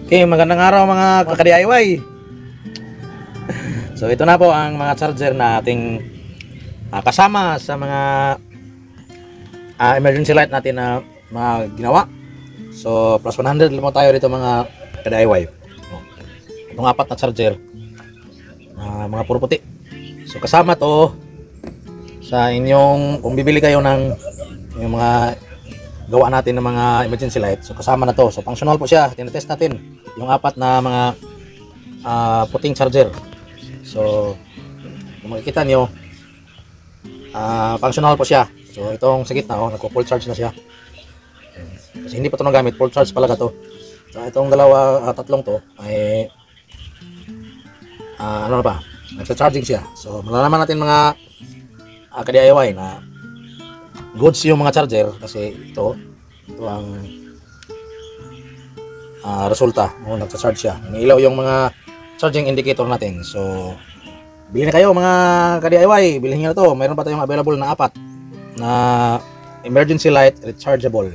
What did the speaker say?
Okay, magandang araw mga kaka-DIY. So ito na po ang mga charger na ating kasama sa mga emergency light natin na mga ginawa. So plus 100 lang po tayo dito mga kaka-DIY. Itong apat na charger, mga puro puti. So kasama to sa inyong, kung bibili kayo ng yung mga gawa natin ng mga emergency light, so kasama na to. So functional po siya. Tinetest natin yung apat na mga puting charger. So kung makikita nyo, functional po siya. So itong sa gitna, nagko-full charge na siya. Kasi hindi pa ito nagamit, full charge pala to. So itong dalawa, tatlong to ay ano na pa, nagsa-charging siya. So malalaman natin mga ka-DIY na goods yung mga charger kasi ito ang resulta. Nagsa-charge siya. May ilaw yung mga charging indicator natin. So bilhin na kayo mga ka-DIY, bilhin nyo na to. Mayroon pa tayong available na apat na emergency light rechargeable.